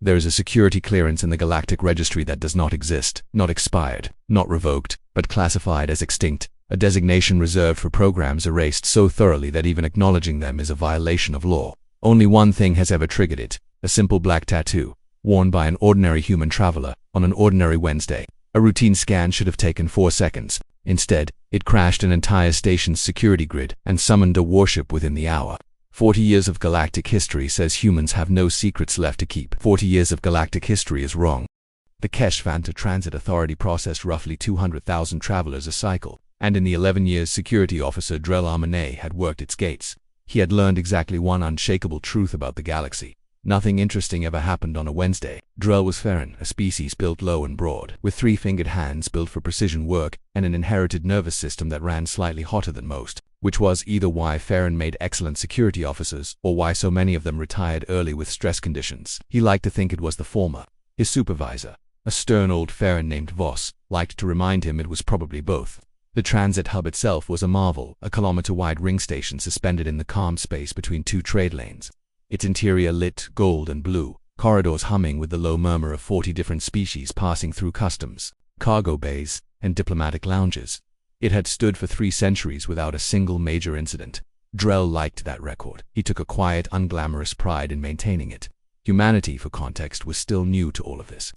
There is a security clearance in the Galactic Registry that does not exist, not expired, not revoked, but classified as extinct, a designation reserved for programs erased so thoroughly that even acknowledging them is a violation of law. Only one thing has ever triggered it, a simple black tattoo, worn by an ordinary human traveler on an ordinary Wednesday. A routine scan should have taken 4 seconds. Instead, it crashed an entire station's security grid and summoned a warship within the hour. 40 years of galactic history says humans have no secrets left to keep. 40 years of galactic history is wrong. The Keshvanta Transit Authority processed roughly 200,000 travelers a cycle, and in the 11 years security officer Drell Armanet had worked its gates, he had learned exactly one unshakable truth about the galaxy. Nothing interesting ever happened on a Wednesday. Drell was Terran, a species built low and broad, with 3-fingered hands built for precision work and an inherited nervous system that ran slightly hotter than most, which was either why Terran made excellent security officers or why so many of them retired early with stress conditions. He liked to think it was the former. His supervisor, a stern old Terran named Voss, liked to remind him it was probably both. The transit hub itself was a marvel, a kilometer-wide ring station suspended in the calm space between 2 trade lanes. Its interior lit gold and blue, corridors humming with the low murmur of 40 different species passing through customs, cargo bays, and diplomatic lounges. It had stood for 3 centuries without a single major incident. Drell liked that record. He took a quiet, unglamorous pride in maintaining it. Humanity, for context, was still new to all of this.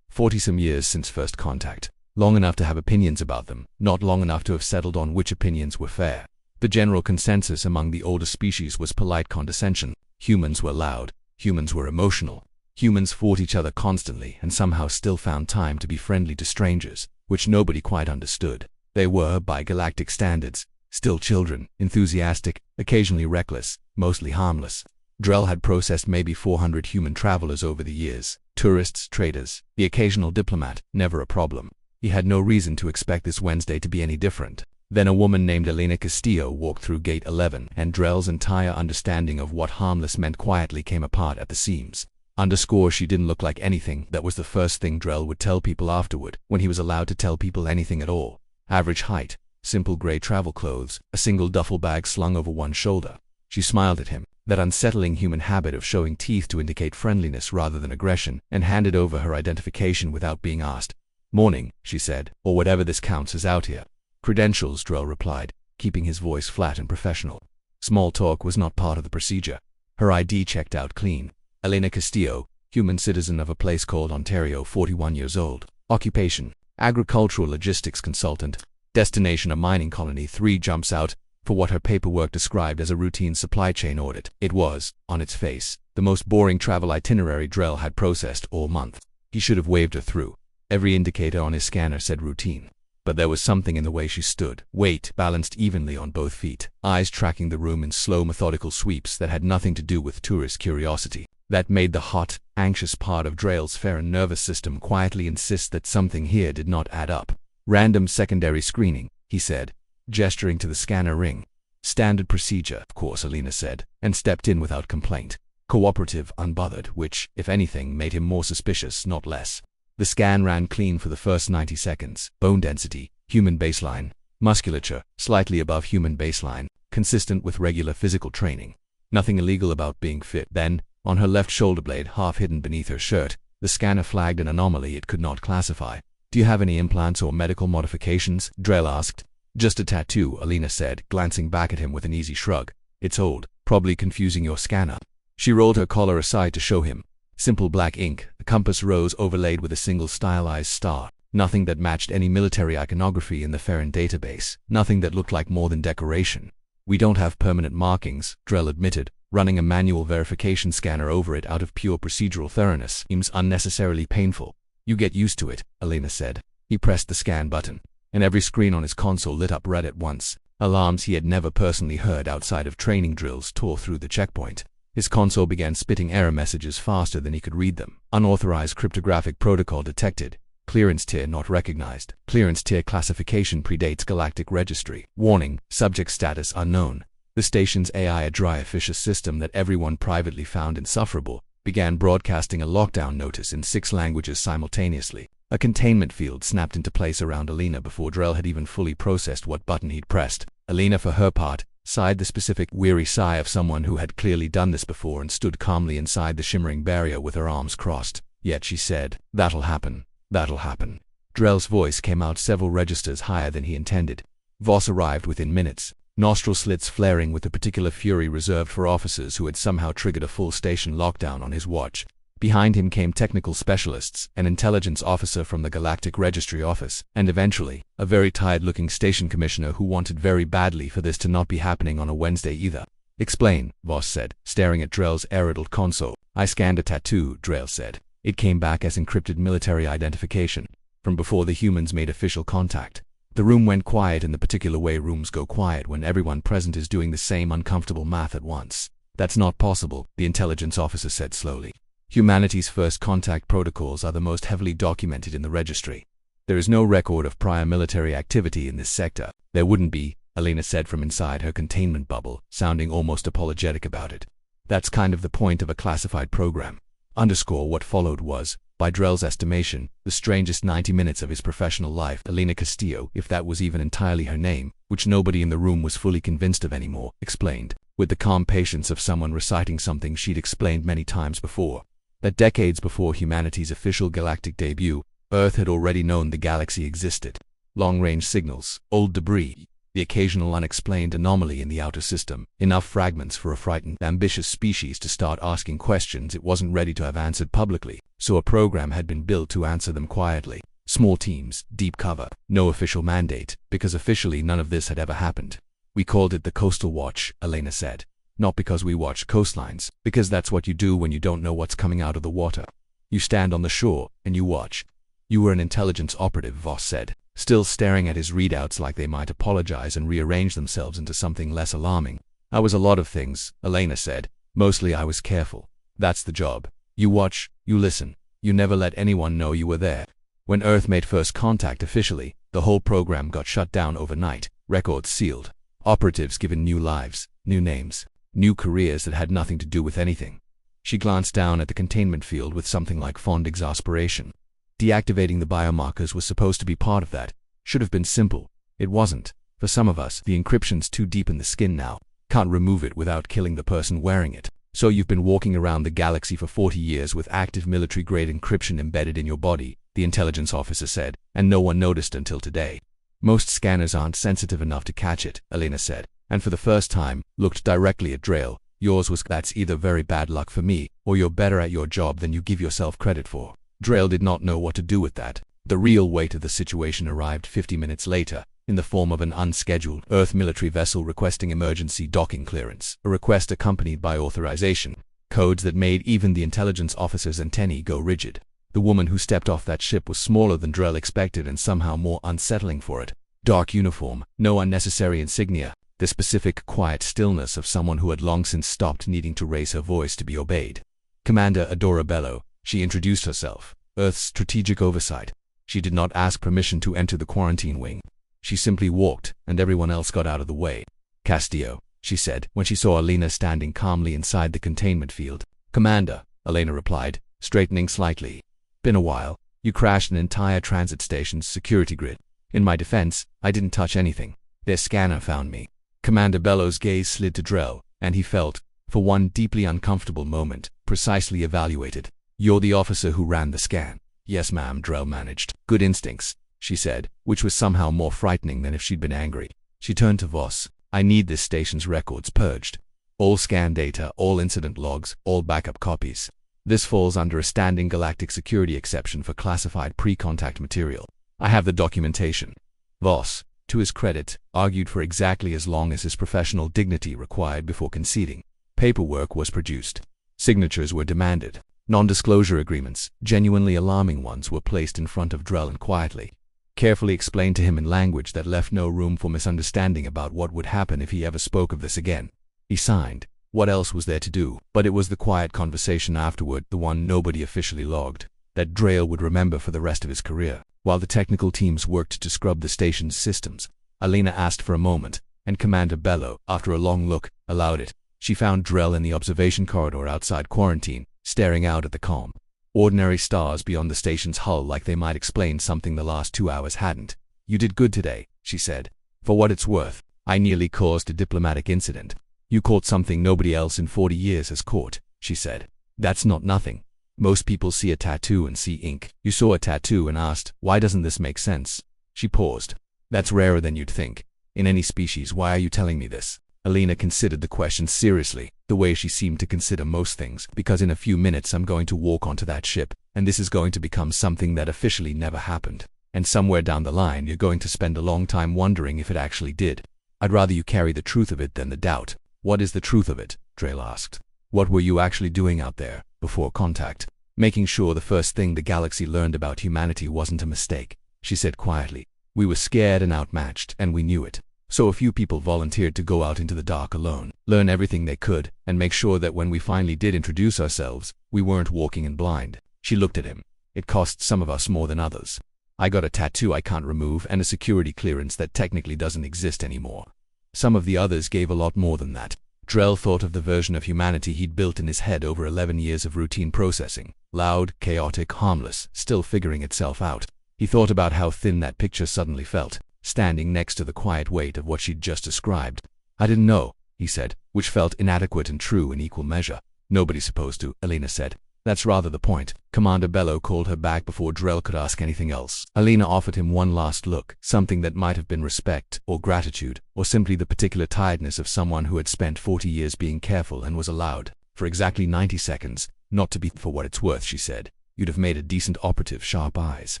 40-some years since first contact. Long enough to have opinions about them, not long enough to have settled on which opinions were fair. The general consensus among the older species was polite condescension. Humans were loud. Humans were emotional. Humans fought each other constantly and somehow still found time to be friendly to strangers, which nobody quite understood. They were, by galactic standards, still children, enthusiastic, occasionally reckless, mostly harmless. Drell had processed maybe 400 human travelers over the years. Tourists, traders, the occasional diplomat, never a problem. He had no reason to expect this Wednesday to be any different. Then a woman named Elena Castillo walked through Gate 11, and Drell's entire understanding of what harmless meant quietly came apart at the seams. She didn't look like anything. That was the first thing Drell would tell people afterward, when he was allowed to tell people anything at all. Average height, simple gray travel clothes, a single duffel bag slung over one shoulder. She smiled at him, that unsettling human habit of showing teeth to indicate friendliness rather than aggression, and handed over her identification without being asked. "Morning," she said, "or whatever this counts as out here." "Credentials," Drell replied, keeping his voice flat and professional. Small talk was not part of the procedure. Her ID checked out clean. Elena Castillo, human citizen of a place called Ontario, 41 years old. Occupation, agricultural logistics consultant. Destination, a mining colony. 3 jumps out for what her paperwork described as a routine supply chain audit. It was, on its face, the most boring travel itinerary Drell had processed all month. He should have waved her through. Every indicator on his scanner said routine. But there was something in the way she stood. Weight balanced evenly on both feet. Eyes tracking the room in slow, methodical sweeps that had nothing to do with tourist curiosity. That made the hot, anxious part of Drell's Terran nervous system quietly insist that something here did not add up. "Random secondary screening," he said, gesturing to the scanner ring. "Standard procedure, of course," Elena said, and stepped in without complaint. Cooperative, unbothered, which, if anything, made him more suspicious, not less. The scan ran clean for the first 90 seconds. Bone density, human baseline. Musculature, slightly above human baseline, consistent with regular physical training. Nothing illegal about being fit. Then, on her left shoulder blade, half hidden beneath her shirt, the scanner flagged an anomaly it could not classify. "Do you have any implants or medical modifications?" Drell asked. "Just a tattoo," Elena said, glancing back at him with an easy shrug. "It's old, probably confusing your scanner." She rolled her collar aside to show him. Simple black ink, a compass rose overlaid with a single stylized star. Nothing that matched any military iconography in the Terran database. Nothing that looked like more than decoration. "We don't have permanent markings," Drell admitted, running a manual verification scanner over it out of pure procedural thoroughness. "Seems unnecessarily painful." "You get used to it," Elena said. He pressed the scan button, and every screen on his console lit up red at once. Alarms he had never personally heard outside of training drills tore through the checkpoint. His console began spitting error messages faster than he could read them. "Unauthorized cryptographic protocol detected. Clearance tier not recognized. Clearance tier classification predates Galactic Registry. Warning, subject status unknown." The station's AI, a dry, officious system that everyone privately found insufferable, began broadcasting a lockdown notice in 6 languages simultaneously. A containment field snapped into place around Elena before Drell had even fully processed what button he'd pressed. Elena, for her part, sighed the specific, weary sigh of someone who had clearly done this before and stood calmly inside the shimmering barrier with her arms crossed. Yet she said, "That'll happen. That'll happen." Drell's voice came out several registers higher than he intended. Voss arrived within minutes, nostril slits flaring with the particular fury reserved for officers who had somehow triggered a full station lockdown on his watch. Behind him came technical specialists, an intelligence officer from the Galactic Registry Office, and eventually, a very tired-looking station commissioner who wanted very badly for this to not be happening on a Wednesday either. "Explain," Voss said, staring at Drell's aerodal console. "I scanned a tattoo," Drell said. "It came back as encrypted military identification, from before the humans made official contact." The room went quiet in the particular way rooms go quiet when everyone present is doing the same uncomfortable math at once. "That's not possible," the intelligence officer said slowly. "Humanity's first contact protocols are the most heavily documented in the registry. There is no record of prior military activity in this sector." "There wouldn't be," Elena said from inside her containment bubble, sounding almost apologetic about it. "That's kind of the point of a classified program." What followed was, by Drell's estimation, the strangest 90 minutes of his professional life. Elena Castillo, if that was even entirely her name, which nobody in the room was fully convinced of anymore, explained, with the calm patience of someone reciting something she'd explained many times before, that decades before humanity's official galactic debut, Earth had already known the galaxy existed. Long-range signals, old debris, the occasional unexplained anomaly in the outer system, enough fragments for a frightened, ambitious species to start asking questions it wasn't ready to have answered publicly, so a program had been built to answer them quietly. Small teams, deep cover, no official mandate, because officially none of this had ever happened. "We called it the Coastal Watch," Elena said. "Not because we watched coastlines, because that's what you do when you don't know what's coming out of the water. You stand on the shore, and you watch." "You were an intelligence operative," Voss said, still staring at his readouts like they might apologize and rearrange themselves into something less alarming. "I was a lot of things," Elena said. "Mostly I was careful. That's the job. You watch, you listen. You never let anyone know you were there. When Earth made first contact officially, the whole program got shut down overnight, records sealed, operatives given new lives, new names, new careers that had nothing to do with anything." She glanced down at the containment field with something like fond exasperation. Deactivating the biomarkers was supposed to be part of that. Should have been simple. It wasn't. For some of us, the encryption's too deep in the skin now. Can't remove it without killing the person wearing it. So you've been walking around the galaxy for 40 years with active military-grade encryption embedded in your body, the intelligence officer said, and no one noticed until today. "Most scanners aren't sensitive enough to catch it," Elena said, and for the first time, looked directly at Drell. "Yours was. That's either very bad luck for me, or you're better at your job than you give yourself credit for." Drell did not know what to do with that. The real weight of the situation arrived 50 minutes later, in the form of an unscheduled Earth military vessel requesting emergency docking clearance, a request accompanied by authorization codes that made even the intelligence officer's antennae go rigid. The woman who stepped off that ship was smaller than Drell expected and somehow more unsettling for it. Dark uniform, no unnecessary insignia, the specific quiet stillness of someone who had long since stopped needing to raise her voice to be obeyed. "Commander Adora Bello," she introduced herself. "Earth's strategic oversight." She did not ask permission to enter the quarantine wing. She simply walked, and everyone else got out of the way. "Castillo," she said, when she saw Elena standing calmly inside the containment field. "Commander," Elena replied, straightening slightly. "Been a while. You crashed an entire transit station's security grid. In my defense, I didn't touch anything. Their scanner found me." Commander Bello's gaze slid to Drell, and he felt, for one deeply uncomfortable moment, precisely evaluated. "You're the officer who ran the scan." "Yes, ma'am," Drell managed. "Good instincts," she said, which was somehow more frightening than if she'd been angry. She turned to Voss. "I need this station's records purged. All scan data, all incident logs, all backup copies. This falls under a standing galactic security exception for classified pre-contact material. I have the documentation." Voss, to his credit, argued for exactly as long as his professional dignity required before conceding. Paperwork was produced. Signatures were demanded. Non-disclosure agreements, genuinely alarming ones, were placed in front of Drell and quietly, carefully explained to him in language that left no room for misunderstanding about what would happen if he ever spoke of this again. He signed. What else was there to do? But it was the quiet conversation afterward, the one nobody officially logged, that Drell would remember for the rest of his career. While the technical teams worked to scrub the station's systems, Elena asked for a moment, and Commander Bello, after a long look, allowed it. She found Drell in the observation corridor outside quarantine, staring out at the calm, ordinary stars beyond the station's hull like they might explain something the last 2 hours hadn't. "You did good today," she said. "For what it's worth, I nearly caused a diplomatic incident. You caught something nobody else in 40 years has caught, she said. That's not nothing. Most people see a tattoo and see ink. You saw a tattoo and asked, why doesn't this make sense? She paused. That's rarer than you'd think. In any species, why are you telling me this? Alina considered the question seriously, the way she seemed to consider most things, because in a few minutes I'm going to walk onto that ship, and this is going to become something that officially never happened. And somewhere down the line you're going to spend a long time wondering if it actually did. I'd rather you carry the truth of it than the doubt. What is the truth of it? Drayle asked. What were you actually doing out there, before contact? Making sure the first thing the galaxy learned about humanity wasn't a mistake, she said quietly. We were scared and outmatched, and we knew it. So a few people volunteered to go out into the dark alone, learn everything they could, and make sure that when we finally did introduce ourselves, we weren't walking in blind. She looked at him. It cost some of us more than others. I got a tattoo I can't remove and a security clearance that technically doesn't exist anymore. Some of the others gave a lot more than that. Drell thought of the version of humanity he'd built in his head over 11 years of routine processing. Loud, chaotic, harmless, still figuring itself out. He thought about how thin that picture suddenly felt, standing next to the quiet weight of what she'd just described. I didn't know, he said, which felt inadequate and true in equal measure. Nobody's supposed to, Alina said. That's rather the point. Commander Bello called her back before Drell could ask anything else. Alina offered him one last look, something that might have been respect, or gratitude, or simply the particular tiredness of someone who had spent 40 years being careful and was allowed, for exactly 90 seconds, not to be for what it's worth, she said. You'd have made a decent operative, sharp eyes,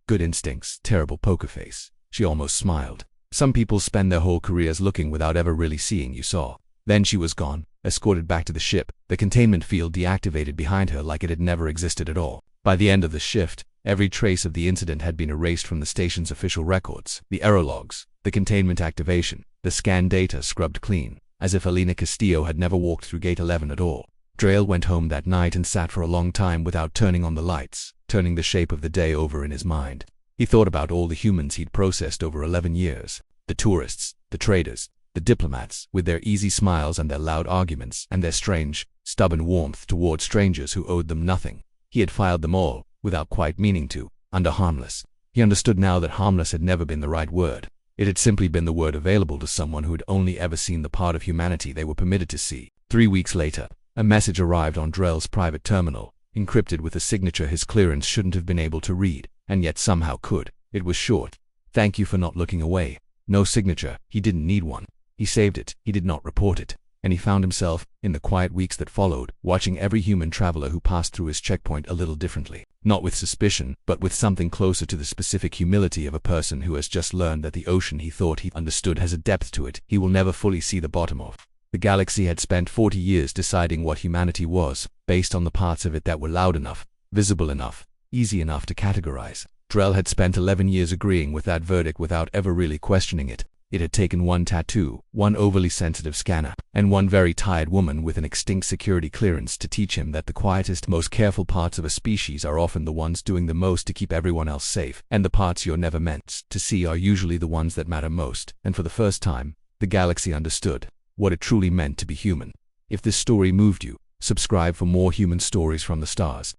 good instincts, terrible poker face. She almost smiled. Some people spend their whole careers looking without ever really seeing, you saw. Then she was gone, escorted back to the ship, the containment field deactivated behind her like it had never existed at all. By the end of the shift, every trace of the incident had been erased from the station's official records, the error logs, the containment activation, the scan data scrubbed clean, as if Alina Castillo had never walked through Gate 11 at all. Drayle went home that night and sat for a long time without turning on the lights, turning the shape of the day over in his mind. He thought about all the humans he'd processed over 11 years, the tourists, the traders, the diplomats, with their easy smiles and their loud arguments, and their strange, stubborn warmth toward strangers who owed them nothing. He had filed them all, without quite meaning to, under harmless. He understood now that harmless had never been the right word. It had simply been the word available to someone who had only ever seen the part of humanity they were permitted to see. 3 weeks later, a message arrived on Drell's private terminal, encrypted with a signature his clearance shouldn't have been able to read, and yet somehow could. It was short. Thank you for not looking away. No signature. He didn't need one. He saved it. He did not report it. And he found himself, in the quiet weeks that followed, watching every human traveler who passed through his checkpoint a little differently. Not with suspicion, but with something closer to the specific humility of a person who has just learned that the ocean he thought he understood has a depth to it he will never fully see the bottom of. The galaxy had spent 40 years deciding what humanity was, based on the parts of it that were loud enough, visible enough, easy enough to categorize. Drell had spent 11 years agreeing with that verdict without ever really questioning it. It had taken one tattoo, one overly sensitive scanner, and one very tired woman with an extinct security clearance to teach him that the quietest, most careful parts of a species are often the ones doing the most to keep everyone else safe, and the parts you're never meant to see are usually the ones that matter most. And for the first time, the galaxy understood what it truly meant to be human. If this story moved you, subscribe for more human stories from the stars.